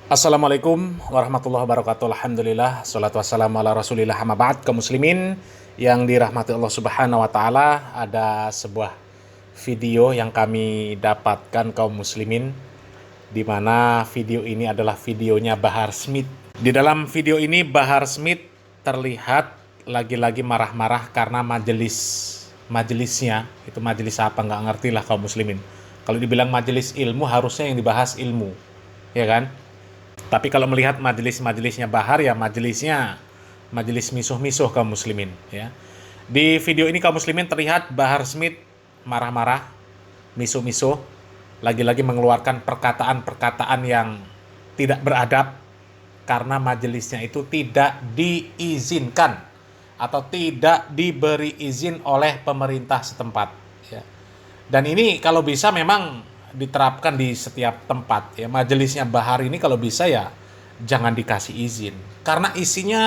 Assalamualaikum warahmatullahi wabarakatuh. Alhamdulillah, salatu wassalamu ala rasulillah, amma ba'd. Kaum muslimin yang dirahmati Allah subhanahu wa ta'ala, ada sebuah video yang kami dapatkan kaum muslimin, di mana video ini adalah videonya Bahar Smith. Di dalam video ini Bahar Smith terlihat lagi-lagi marah-marah karena majelisnya, itu majelis apa nggak ngerti lah kaum muslimin. Kalau dibilang majelis ilmu harusnya yang dibahas ilmu, ya kan? Tapi kalau melihat majelis-majelisnya Bahar, ya majelis misuh-misuh kaum muslimin, ya. Di video ini kaum muslimin terlihat Bahar Smith marah-marah, misuh-misuh, lagi-lagi mengeluarkan perkataan-perkataan yang tidak beradab karena majelisnya itu tidak diizinkan atau tidak diberi izin oleh pemerintah setempat, ya. Dan ini kalau bisa memang diterapkan di setiap tempat, ya. Majelisnya Bahar ini kalau bisa ya jangan dikasih izin karena isinya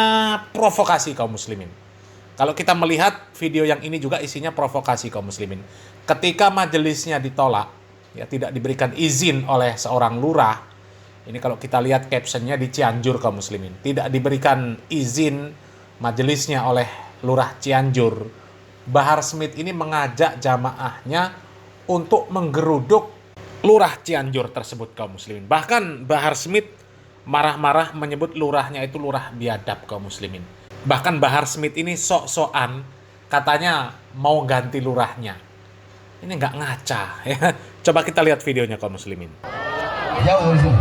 provokasi kaum muslimin. Kalau kita melihat video yang ini juga isinya provokasi kaum muslimin. Ketika majelisnya ditolak, ya tidak diberikan izin oleh seorang lurah. Ini kalau kita lihat captionnya di Cianjur kaum muslimin. Tidak diberikan izin majelisnya oleh lurah Cianjur. Bahar Smith ini mengajak jamaahnya untuk menggeruduk lurah Cianjur tersebut kaum muslimin. Bahkan Bahar Smith marah-marah menyebut lurahnya itu lurah biadab kaum muslimin. Bahkan Bahar Smith ini sok-sokan katanya mau ganti lurahnya. Ini nggak ngaca, ya. Coba kita lihat videonya kaum muslimin. Jauh dari sini.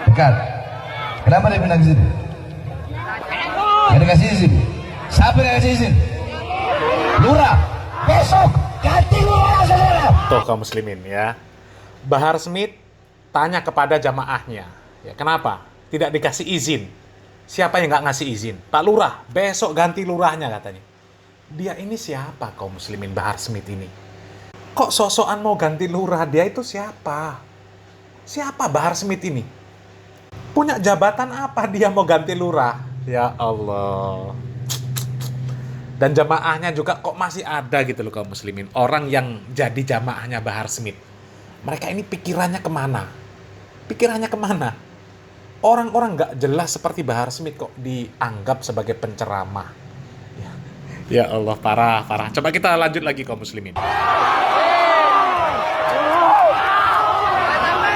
Dekat. Kenapa dia pindah ke sini? Nggak dikasih izin. Siapa yang kasih izin? Lurah. Besok ganti lurah, saudara. Tuh kaum muslimin, ya. Bahar Smith tanya kepada jamaahnya, ya, kenapa tidak dikasih izin? Siapa yang nggak ngasih izin? Pak Lurah, besok ganti lurahnya katanya. Dia ini siapa kaum muslimin Bahar Smith ini? Kok sosokan mau ganti lurah? Dia itu siapa? Siapa Bahar Smith ini? Punya jabatan apa dia mau ganti lurah? Ya Allah. Dan jamaahnya juga kok masih ada gitu loh kaum muslimin. Orang yang jadi jamaahnya Bahar Smith. Mereka ini pikirannya kemana? Pikirannya kemana? Orang-orang nggak jelas seperti Bahar Smith kok dianggap sebagai penceramah. Ya Allah, parah. Coba kita lanjut lagi kaum muslimin.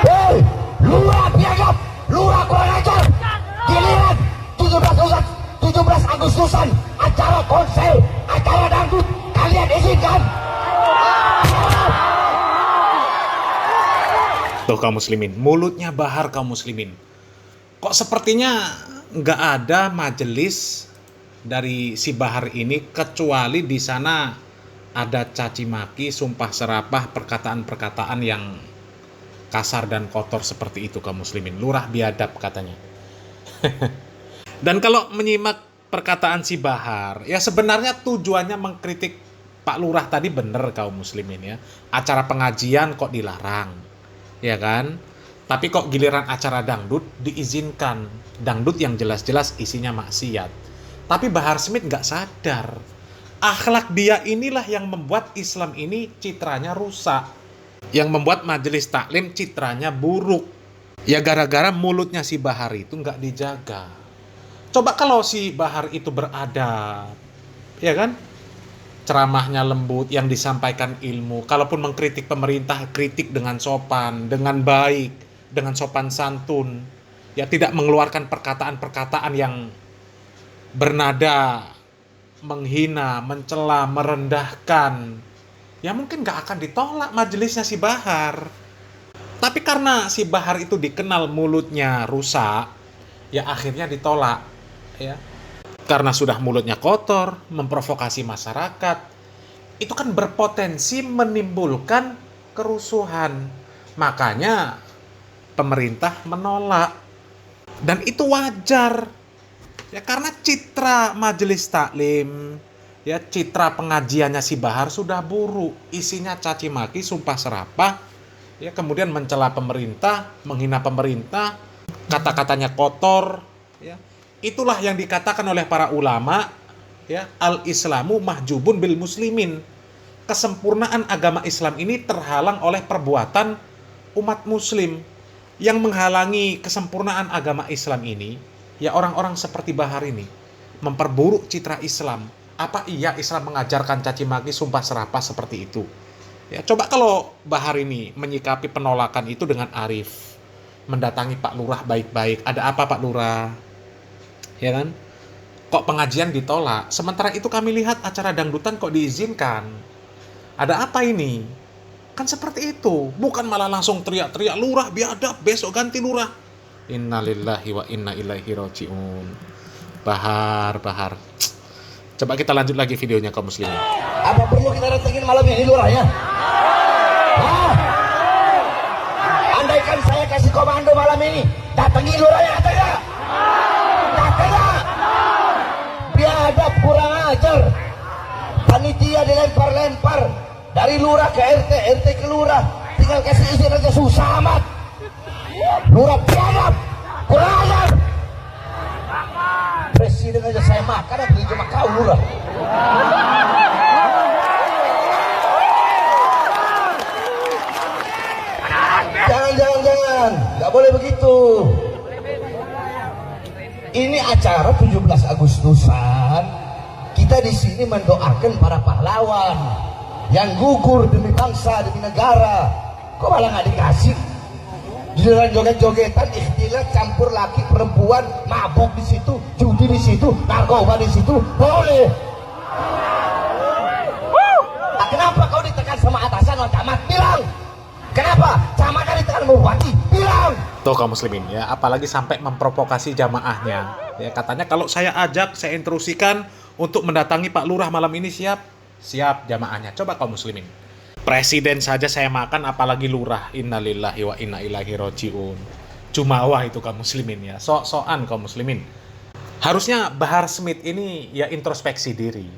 Hei, lurah biadab, lurah kurang ajar. Giliran 17 Agustusan, acara konser, acara dangdut, kalian izinkan? Tuh kaum muslimin, mulutnya Bahar kaum muslimin. Kok sepertinya nggak ada majelis dari si Bahar ini kecuali di sana ada caci maki, sumpah serapah, perkataan-perkataan yang kasar dan kotor seperti itu kaum muslimin. Lurah biadab katanya. Dan kalau menyimak perkataan si Bahar, ya sebenarnya tujuannya mengkritik Pak Lurah tadi bener kaum muslimin, ya. Acara pengajian kok dilarang, ya kan? Tapi kok giliran acara dangdut diizinkan. Dangdut yang jelas-jelas isinya maksiat. Tapi Bahar Smith nggak sadar. Akhlak dia inilah yang membuat Islam ini citranya rusak. Yang membuat majelis taklim citranya buruk. Ya gara-gara mulutnya si Bahar itu nggak dijaga. Coba kalau si Bahar itu beradab, ya kan? Ceramahnya lembut, yang disampaikan ilmu. Kalaupun mengkritik pemerintah, kritik dengan sopan, dengan baik, dengan sopan santun. Ya tidak mengeluarkan perkataan-perkataan yang bernada menghina, mencela, merendahkan. Ya mungkin gak akan ditolak majelisnya si Bahar. Tapi karena si Bahar itu dikenal mulutnya rusak, ya akhirnya ditolak, ya. Karena sudah mulutnya kotor, memprovokasi masyarakat, itu kan berpotensi menimbulkan kerusuhan. Makanya pemerintah menolak. Dan itu wajar. Ya karena citra majelis taklim, ya citra pengajiannya si Bahar sudah buruk. Isinya caci maki, sumpah serapah, ya kemudian mencela pemerintah, menghina pemerintah, kata-katanya kotor, ya. Itulah yang dikatakan oleh para ulama, ya, al-islamu mahjubun bil muslimin. Kesempurnaan agama Islam ini terhalang oleh perbuatan umat muslim. Yang menghalangi kesempurnaan agama Islam ini, ya orang-orang seperti Bahar ini, memperburuk citra Islam. Apa iya Islam mengajarkan caci maki, sumpah serapah seperti itu? Ya, coba kalau Bahar ini menyikapi penolakan itu dengan arif, mendatangi Pak Lurah baik-baik. Ada apa Pak Lurah? Ya kan? Kok pengajian ditolak? Sementara itu kami lihat acara dangdutan kok diizinkan. Ada apa ini? Kan seperti itu. Bukan malah langsung teriak-teriak, lurah biadab, besok ganti lurah. Innalillahi wa inna ilaihi raji'un. Bahar. Coba kita lanjut lagi videonya kaum muslimin. Apa perlu kita datengin malam ini lurahnya? Hah? Andaikan saya kasih komando malam ini, datengin lurahnya, ada nggak? Datang. Biadab, kurang ajar. Panitia dilempar-lempar dari lurah ke RT, RT ke lurah, tinggal kasih izin aja susah amat. Lurah biadab, kurang ajar. Presiden aja saya makan, apalagi cuma kau lurah. Jangan, nggak boleh begitu. Ini acara 17 Agustusan. Kita di sini mendoakan para pahlawan yang gugur demi bangsa, demi negara. Kok malah nggak dikasih? Giliran joget-jogetan, ikhtilat, campur laki perempuan, mabuk di situ, judi di situ, narkoba di situ, boleh. Nah, kenapa kau ditekan sama atasan Wan Camat? Bilang. Kenapa? Camatnya ditekan bupati? Bilang. Tuh kaum muslimin ya, apalagi sampai memprovokasi jamaahnya. Ya, katanya kalau saya ajak, saya intrusikan untuk mendatangi Pak Lurah malam ini, siap jamaahnya. Coba kaum muslimin. Presiden saja saya makan, apalagi lurah. Innalillahi wa inna ilaihi raji'un. Jumawa itu kaum muslimin ya. Sok-sokan kaum muslimin. Harusnya Bahar Smith ini ya introspeksi diri.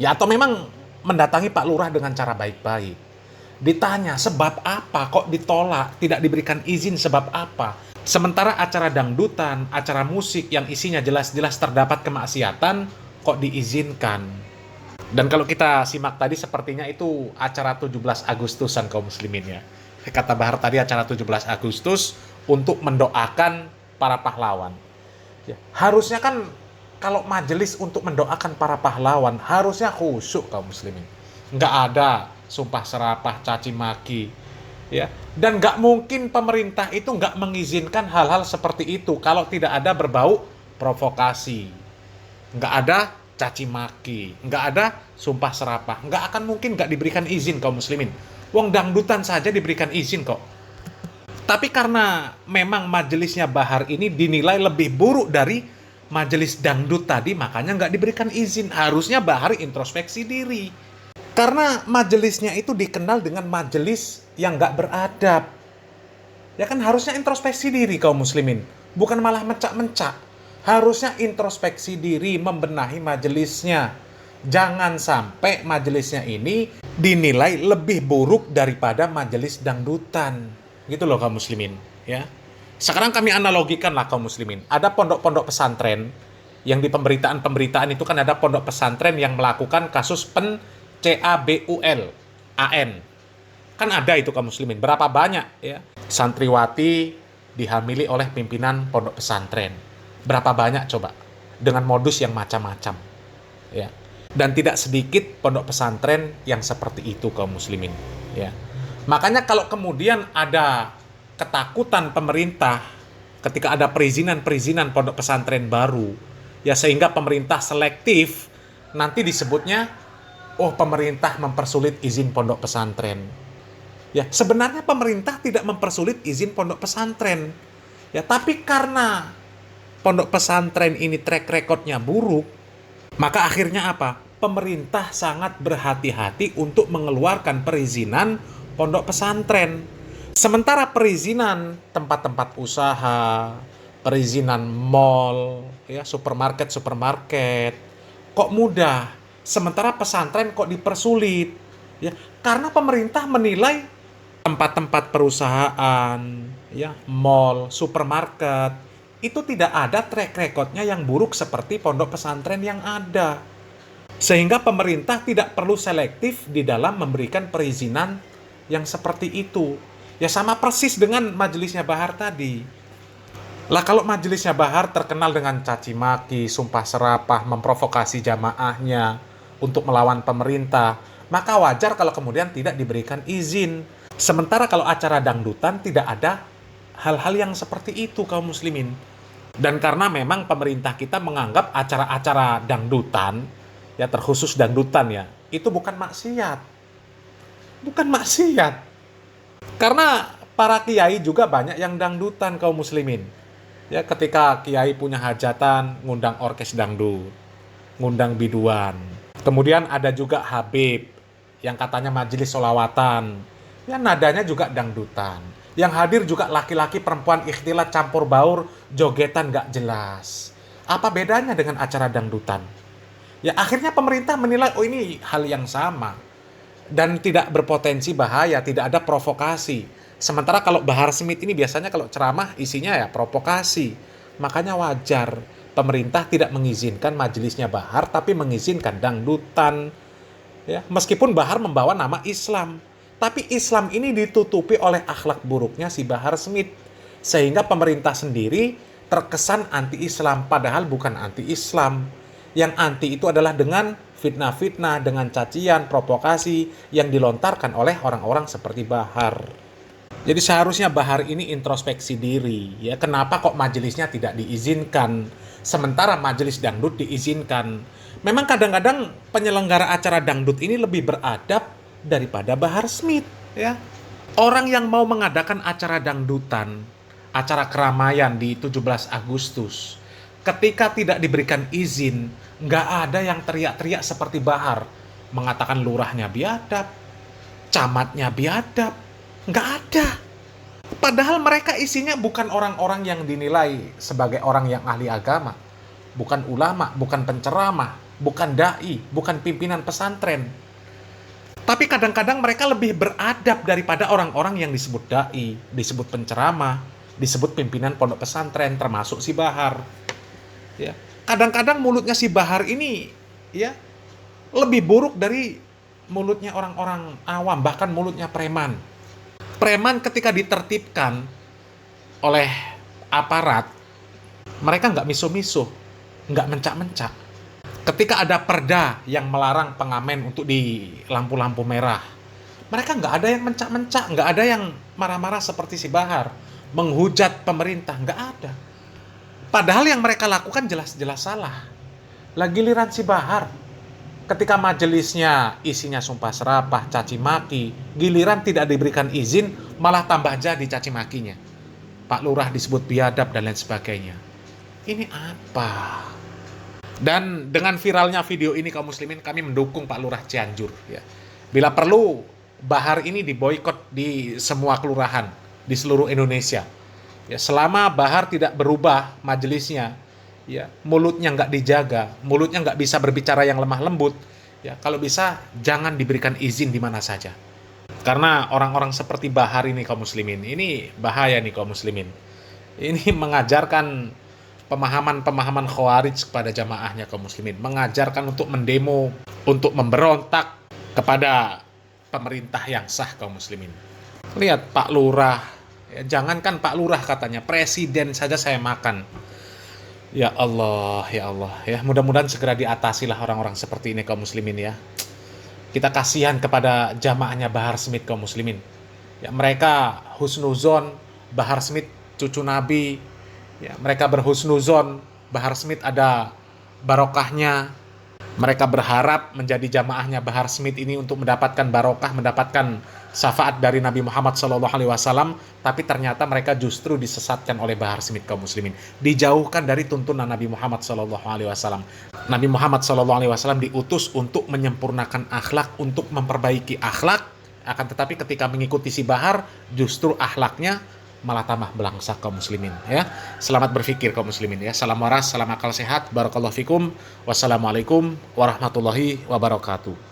Ya atau memang mendatangi Pak Lurah dengan cara baik-baik. Ditanya sebab apa kok ditolak, tidak diberikan izin sebab apa. Sementara acara dangdutan, acara musik yang isinya jelas-jelas terdapat kemaksiatan kok diizinkan. Dan kalau kita simak tadi sepertinya itu acara 17 Agustusan kaum muslimin ya. Kata Bahar tadi acara 17 Agustus untuk mendoakan para pahlawan. Ya, harusnya kan kalau majelis untuk mendoakan para pahlawan harusnya khusyuk kaum muslimin. Nggak ada sumpah serapah, caci maki. Ya. Dan nggak mungkin pemerintah itu nggak mengizinkan hal-hal seperti itu kalau tidak ada berbau provokasi. Nggak ada caci maki, nggak ada sumpah serapah, nggak akan mungkin nggak diberikan izin kaum muslimin. Wong dangdutan saja diberikan izin kok. Tapi karena memang majelisnya Bahar ini dinilai lebih buruk dari majelis dangdut tadi, makanya nggak diberikan izin. Harusnya Bahar introspeksi diri. Karena majelisnya itu dikenal dengan majelis yang nggak beradab. Ya kan harusnya introspeksi diri kaum muslimin, bukan malah mencak-mencak. Harusnya introspeksi diri, membenahi majelisnya. Jangan sampai majelisnya ini dinilai lebih buruk daripada majelis dangdutan. Gitu loh kaum muslimin, ya. Sekarang kami analogikan lah kaum muslimin. Ada pondok-pondok pesantren yang di pemberitaan-pemberitaan itu kan ada pondok pesantren yang melakukan kasus CABUL AN. Kan ada itu kaum muslimin. Berapa banyak ya santriwati dihamili oleh pimpinan pondok pesantren. Berapa banyak coba, dengan modus yang macam-macam ya. Dan tidak sedikit pondok pesantren yang seperti itu kaum muslimin ya. Makanya kalau kemudian ada ketakutan pemerintah ketika ada perizinan pondok pesantren baru ya, sehingga pemerintah selektif, nanti disebutnya oh pemerintah mempersulit izin pondok pesantren. Ya, sebenarnya pemerintah tidak mempersulit izin pondok pesantren. Ya, tapi karena pondok pesantren ini track recordnya buruk, maka akhirnya apa? Pemerintah sangat berhati-hati untuk mengeluarkan perizinan pondok pesantren. Sementara perizinan tempat-tempat usaha, perizinan mall, ya, supermarket, kok mudah. Sementara pesantren kok dipersulit. Ya, karena pemerintah menilai tempat-tempat perusahaan, ya, mall, supermarket, itu tidak ada track recordnya yang buruk seperti pondok pesantren yang ada. Sehingga pemerintah tidak perlu selektif di dalam memberikan perizinan yang seperti itu. Ya sama persis dengan majelisnya Bahar tadi. Lah kalau majelisnya Bahar terkenal dengan caci maki, sumpah serapah, memprovokasi jamaahnya untuk melawan pemerintah, maka wajar kalau kemudian tidak diberikan izin. Sementara kalau acara dangdutan tidak ada hal-hal yang seperti itu, kaum muslimin. Dan karena memang pemerintah kita menganggap acara-acara dangdutan, ya terkhusus dangdutan ya, itu bukan maksiat. Bukan maksiat. Karena para kiai juga banyak yang dangdutan, kaum muslimin. Ya, ketika kiai punya hajatan, ngundang orkes dangdut, ngundang biduan. Kemudian ada juga Habib, yang katanya majelis sholawatan. Ya, nadanya juga dangdutan. Yang hadir juga laki-laki perempuan ikhtilat campur baur, jogetan gak jelas. Apa bedanya dengan acara dangdutan? Ya, akhirnya pemerintah menilai, oh ini hal yang sama. Dan tidak berpotensi bahaya, tidak ada provokasi. Sementara kalau Bahar Smith ini biasanya kalau ceramah isinya ya provokasi. Makanya wajar pemerintah tidak mengizinkan majelisnya Bahar tapi mengizinkan dangdutan. Ya, meskipun Bahar membawa nama Islam, tapi Islam ini ditutupi oleh akhlak buruknya si Bahar Smith. Sehingga pemerintah sendiri terkesan anti-Islam padahal bukan anti-Islam. Yang anti itu adalah dengan fitnah-fitnah, dengan cacian, provokasi yang dilontarkan oleh orang-orang seperti Bahar. Jadi seharusnya Bahar ini introspeksi diri, ya kenapa kok majelisnya tidak diizinkan, sementara majelis dangdut diizinkan. Memang kadang-kadang penyelenggara acara dangdut ini lebih beradab daripada Bahar Smith, ya. Orang yang mau mengadakan acara dangdutan, acara keramaian di 17 Agustus, ketika tidak diberikan izin, nggak ada yang teriak-teriak seperti Bahar, mengatakan lurahnya biadab, camatnya biadab. Nggak ada. Padahal mereka isinya bukan orang-orang yang dinilai sebagai orang yang ahli agama. Bukan ulama, bukan penceramah, bukan da'i, bukan pimpinan pesantren. Tapi kadang-kadang mereka lebih beradab daripada orang-orang yang disebut da'i, disebut penceramah, disebut pimpinan pondok pesantren, termasuk si Bahar. Ya. Kadang-kadang mulutnya si Bahar ini ya lebih buruk dari mulutnya orang-orang awam, bahkan mulutnya preman. Preman ketika ditertibkan oleh aparat, mereka nggak misuh-misuh, nggak mencak-mencak. Ketika ada perda yang melarang pengamen untuk di lampu-lampu merah, mereka nggak ada yang mencak-mencak, nggak ada yang marah-marah seperti si Bahar, menghujat pemerintah, nggak ada. Padahal yang mereka lakukan jelas-jelas salah. Lah giliran si Bahar, ketika majelisnya isinya sumpah serapah, caci maki, giliran tidak diberikan izin, malah tambah jadi caci makinya. Pak Lurah disebut biadab dan lain sebagainya. Ini apa? Dan dengan viralnya video ini kaum muslimin, kami mendukung Pak Lurah Cianjur. Ya. Bila perlu, Bahar ini diboikot di semua kelurahan di seluruh Indonesia. Ya, selama Bahar tidak berubah majelisnya, ya, mulutnya nggak dijaga, mulutnya nggak bisa berbicara yang lemah lembut, ya kalau bisa jangan diberikan izin di mana saja. Karena orang-orang seperti Bahar ini kaum muslimin, ini bahaya nih kaum muslimin. Ini mengajarkan pemahaman-pemahaman khawarij kepada jamaahnya kaum muslimin, mengajarkan untuk mendemo, untuk memberontak kepada pemerintah yang sah kaum muslimin. Lihat Pak Lurah, ya, jangankan Pak Lurah katanya, presiden saja saya makan. Ya Allah, ya mudah-mudahan segera diatasi lah orang-orang seperti ini kaum muslimin ya. Kita kasihan kepada jamaahnya Bahar Smith kaum muslimin. Ya mereka husnuzon, Bahar Smith cucu Nabi. Ya mereka berhusnuzon, Bahar Smith ada barokahnya. Mereka berharap menjadi jamaahnya Bahar Smith ini untuk mendapatkan barokah, mendapatkan syafaat dari Nabi Muhammad SAW, tapi ternyata mereka justru disesatkan oleh Bahar Smith kaum muslimin, dijauhkan dari tuntunan Nabi Muhammad SAW. Nabi Muhammad SAW diutus untuk menyempurnakan akhlak, untuk memperbaiki akhlak, akan tetapi ketika mengikuti si Bahar, justru akhlaknya malah tambah belangsak kaum muslimin ya. Selamat berpikir kaum muslimin ya. Salam waras, salam akal sehat, barakallahu fikum. Wassalamualaikum warahmatullahi wabarakatuh.